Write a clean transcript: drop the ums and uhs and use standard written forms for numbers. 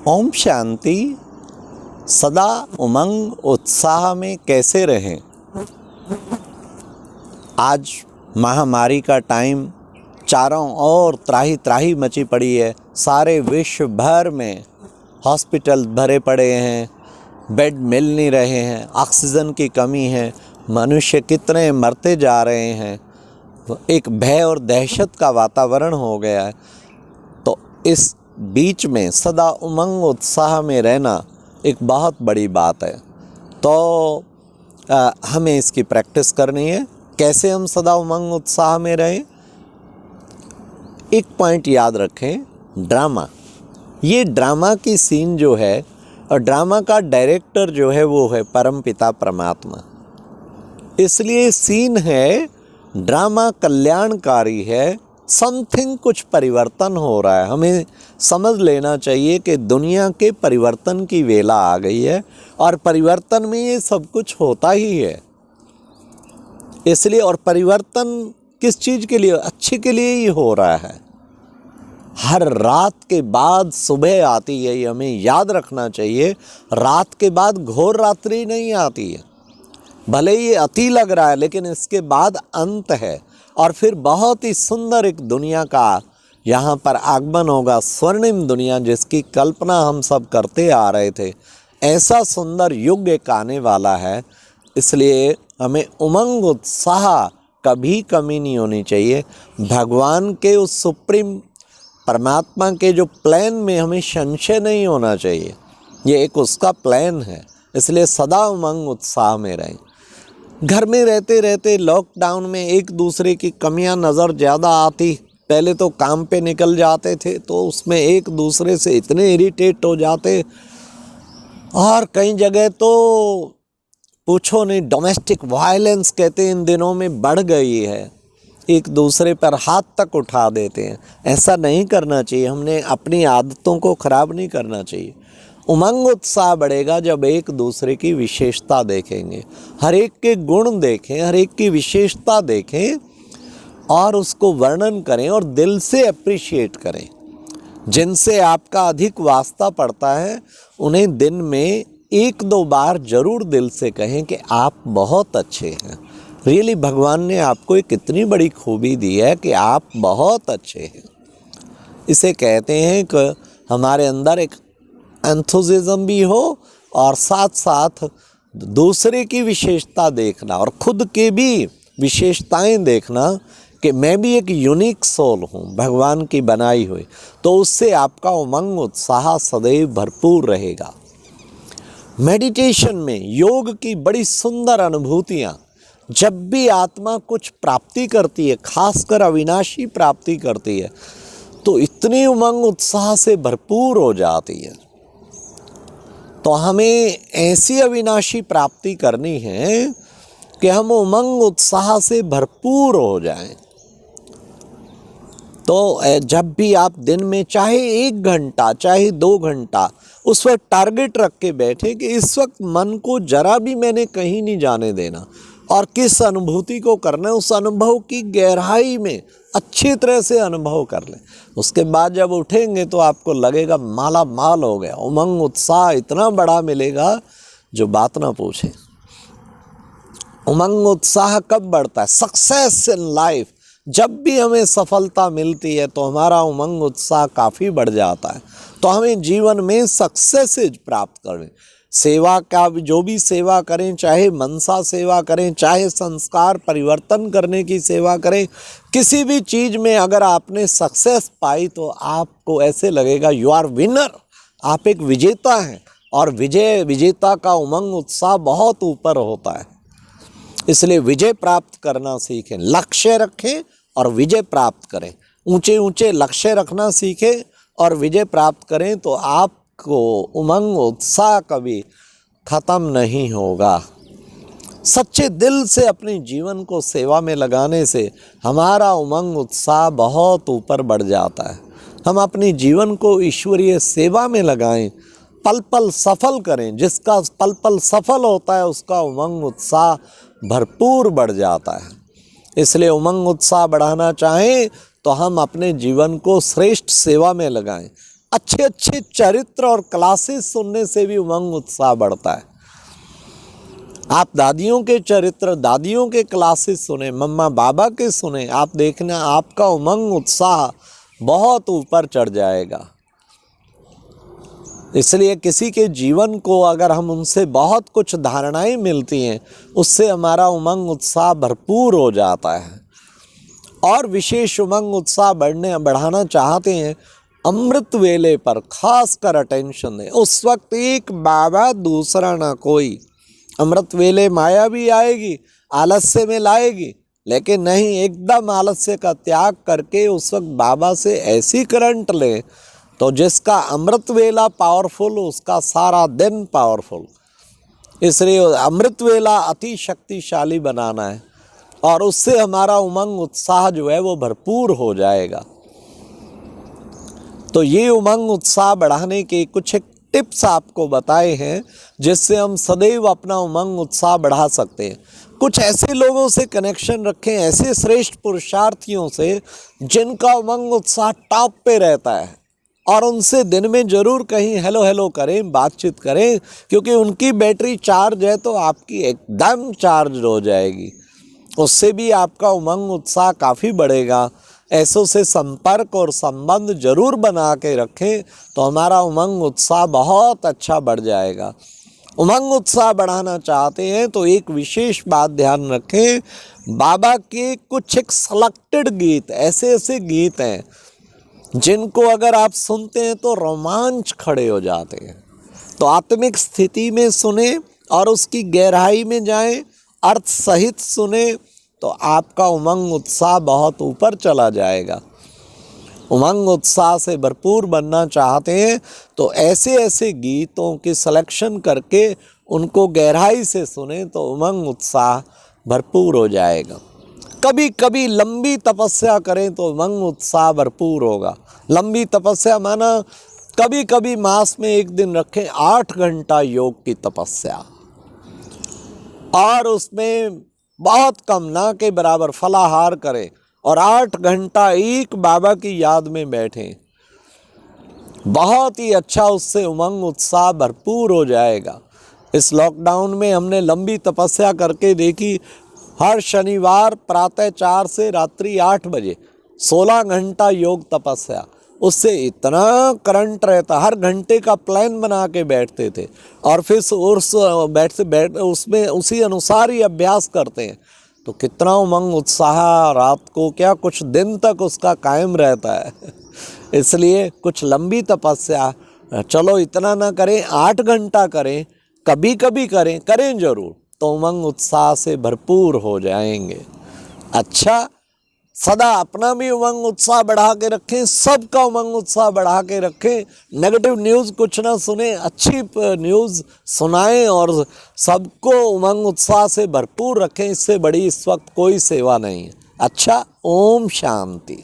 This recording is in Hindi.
ओम शांति। सदा उमंग उत्साह में कैसे रहें। आज महामारी का टाइम, चारों ओर त्राही त्राही मची पड़ी है। सारे विश्व भर में हॉस्पिटल भरे पड़े हैं, बेड मिल नहीं रहे हैं, ऑक्सीजन की कमी है, मनुष्य कितने मरते जा रहे हैं। एक भय और दहशत का वातावरण हो गया है। तो इस बीच में सदा उमंग उत्साह में रहना एक बहुत बड़ी बात है। तो हमें इसकी प्रैक्टिस करनी है। कैसे हम सदा उमंग उत्साह में रहें? एक पॉइंट याद रखें, ड्रामा। ये ड्रामा की सीन जो है और ड्रामा का डायरेक्टर जो है वो है परमपिता परमात्मा। इसलिए सीन है, ड्रामा कल्याणकारी है। समथिंग कुछ परिवर्तन हो रहा है। हमें समझ लेना चाहिए कि दुनिया के परिवर्तन की वेला आ गई है और परिवर्तन में ये सब कुछ होता ही है। इसलिए और परिवर्तन किस चीज़ के लिए? अच्छे के लिए ही हो रहा है। हर रात के बाद सुबह आती है, ये हमें याद रखना चाहिए। रात के बाद घोर रात्रि नहीं आती है। भले ये अति लग रहा है लेकिन इसके बाद अंत है और फिर बहुत ही सुंदर एक दुनिया का यहाँ पर आगमन होगा। स्वर्णिम दुनिया जिसकी कल्पना हम सब करते आ रहे थे, ऐसा सुंदर युग एक आने वाला है। इसलिए हमें उमंग उत्साह कभी कमी नहीं होनी चाहिए। भगवान के उस सुप्रीम परमात्मा के जो प्लान में हमें संशय नहीं होना चाहिए। ये एक उसका प्लान है। इसलिए सदा उमंग उत्साह में रहें। घर में रहते रहते लॉकडाउन में एक दूसरे की कमियां नज़र ज़्यादा आती। पहले तो काम पे निकल जाते थे तो उसमें एक दूसरे से इतने इरिटेट हो जाते, और कई जगह तो पूछो नहीं, डोमेस्टिक वायलेंस कहते हैं इन दिनों में बढ़ गई है। एक दूसरे पर हाथ तक उठा देते हैं। ऐसा नहीं करना चाहिए। हमने अपनी आदतों को ख़राब नहीं करना चाहिए। उमंग उत्साह बढ़ेगा जब एक दूसरे की विशेषता देखेंगे, हर एक के गुण देखें, हर एक की विशेषता देखें और उसको वर्णन करें और दिल से अप्रिशिएट करें। जिनसे आपका अधिक वास्ता पड़ता है उन्हें दिन में एक दो बार ज़रूर दिल से कहें कि आप बहुत अच्छे हैं। रियली भगवान ने आपको एक इतनी बड़ी खूबी दी है कि आप बहुत अच्छे हैं। इसे कहते हैं कि हमारे अंदर एक एंथुसिज्म भी हो और साथ साथ दूसरे की विशेषता देखना और खुद के भी विशेषताएं देखना कि मैं भी एक यूनिक सोल हूँ, भगवान की बनाई हुई। तो उससे आपका उमंग उत्साह सदैव भरपूर रहेगा। मेडिटेशन में योग की बड़ी सुंदर अनुभूतियाँ, जब भी आत्मा कुछ प्राप्ति करती है, खासकर अविनाशी प्राप्ति करती है, तो इतनी उमंग उत्साह से भरपूर हो जाती है। तो हमें ऐसी अविनाशी प्राप्ति करनी है कि हम उमंग उत्साह से भरपूर हो जाएं। तो जब भी आप दिन में चाहे 1 घंटा चाहे 2 घंटा उस वक्त टारगेट रख के बैठे कि इस वक्त मन को जरा भी मैंने कहीं नहीं जाने देना और किस अनुभूति को करना है, उस अनुभव की गहराई में अच्छी तरह से अनुभव कर लें। उसके बाद जब उठेंगे तो आपको लगेगा माला माल हो गया। उमंग उत्साह इतना बड़ा मिलेगा जो बात ना पूछे। उमंग उत्साह कब बढ़ता है? Success in life. जब भी हमें सफलता मिलती है तो हमारा उमंग उत्साह काफ़ी बढ़ जाता है। तो हमें जीवन में सक्सेसेज प्राप्त करें। सेवा का जो भी सेवा करें, चाहे मनसा सेवा करें, चाहे संस्कार परिवर्तन करने की सेवा करें, किसी भी चीज़ में अगर आपने सक्सेस पाई तो आपको ऐसे लगेगा यू आर विनर, आप एक विजेता हैं। और विजेता का उमंग उत्साह बहुत ऊपर होता है। इसलिए विजय प्राप्त करना सीखें, लक्ष्य रखें और विजय प्राप्त करें। ऊंचे ऊंचे लक्ष्य रखना सीखें और विजय प्राप्त करें तो आपको उमंग उत्साह कभी ख़त्म नहीं होगा। सच्चे दिल से अपने जीवन को सेवा में लगाने से हमारा उमंग उत्साह बहुत ऊपर बढ़ जाता है। हम अपने जीवन को ईश्वरीय सेवा में लगाएं, पल पल सफल करें। जिसका पल पल सफल होता है उसका उमंग उत्साह भरपूर बढ़ जाता है। इसलिए उमंग उत्साह बढ़ाना चाहें तो हम अपने जीवन को श्रेष्ठ सेवा में लगाएं। अच्छे अच्छे चरित्र और क्लासेस सुनने से भी उमंग उत्साह बढ़ता है। आप दादियों के चरित्र, दादियों के क्लासेस सुने, मम्मा बाबा के सुने, आप देखना आपका उमंग उत्साह बहुत ऊपर चढ़ जाएगा। इसलिए किसी के जीवन को अगर हम उनसे बहुत कुछ धारणाएं मिलती हैं, उससे हमारा उमंग उत्साह भरपूर हो जाता है। और विशेष उमंग उत्साह बढ़ाना चाहते हैं, अमृत वेले पर खास कर अटेंशन दें। उस वक्त एक बाबा दूसरा ना कोई। अमृत वेले माया भी आएगी, आलस्य में लाएगी, लेकिन नहीं, एकदम आलस्य का त्याग करके उस वक्त बाबा से ऐसी करंट लें तो जिसका अमृत वेला पावरफुल, उसका सारा दिन पावरफुल। इसलिए अमृत वेला अति शक्तिशाली बनाना है और उससे हमारा उमंग उत्साह जो है वो भरपूर हो जाएगा। तो ये उमंग उत्साह बढ़ाने के कुछ एक टिप्स आपको बताए हैं जिससे हम सदैव अपना उमंग उत्साह बढ़ा सकते हैं। कुछ ऐसे लोगों से कनेक्शन रखें, ऐसे श्रेष्ठ पुरुषार्थियों से जिनका उमंग उत्साह टॉप पे रहता है, और उनसे दिन में ज़रूर कहीं हेलो हेलो करें, बातचीत करें, क्योंकि उनकी बैटरी चार्ज है तो आपकी एकदम चार्ज हो जाएगी। उससे भी आपका उमंग उत्साह काफ़ी बढ़ेगा। ऐसों से संपर्क और संबंध जरूर बना के रखें तो हमारा उमंग उत्साह बहुत अच्छा बढ़ जाएगा। उमंग उत्साह बढ़ाना चाहते हैं तो एक विशेष बात ध्यान रखें, बाबा के कुछ एक सेलेक्टेड गीत, ऐसे ऐसे गीत हैं जिनको अगर आप सुनते हैं तो रोमांच खड़े हो जाते हैं। तो आत्मिक स्थिति में सुने और उसकी गहराई में जाएं, अर्थ सहित सुने तो आपका उमंग उत्साह बहुत ऊपर चला जाएगा। उमंग उत्साह से भरपूर बनना चाहते हैं तो ऐसे ऐसे गीतों की सिलेक्शन करके उनको गहराई से सुने तो उमंग उत्साह भरपूर हो जाएगा। कभी कभी लंबी तपस्या करें तो उमंग उत्साह भरपूर होगा। लंबी तपस्या माना कभी कभी मास में एक दिन रखें 8 घंटा योग की तपस्या, और उसमें बहुत कम ना के बराबर फलाहार करें और 8 घंटा एक बाबा की याद में बैठें। बहुत ही अच्छा उससे उमंग उत्साह भरपूर हो जाएगा। इस लॉकडाउन में हमने लंबी तपस्या करके देखी। हर शनिवार प्रातः 4 से रात्रि 8 बजे 16 घंटा योग तपस्या, उससे इतना करंट रहता, हर घंटे का प्लान बना के बैठते थे और फिर उसमें उसी अनुसार ही अभ्यास करते हैं तो कितना उमंग उत्साह रात को क्या कुछ दिन तक उसका कायम रहता है। इसलिए कुछ लंबी तपस्या, चलो इतना ना करें, 8 घंटा करें, कभी कभी करें जरूर, तो उमंग उत्साह से भरपूर हो जाएंगे। अच्छा, सदा अपना भी उमंग उत्साह बढ़ा के रखें, सबका उमंग उत्साह बढ़ा के रखें। नेगेटिव न्यूज़ कुछ ना सुने, अच्छी न्यूज़ सुनाएं और सबको उमंग उत्साह से भरपूर रखें। इससे बड़ी इस वक्त कोई सेवा नहीं है। अच्छा, ओम शांति।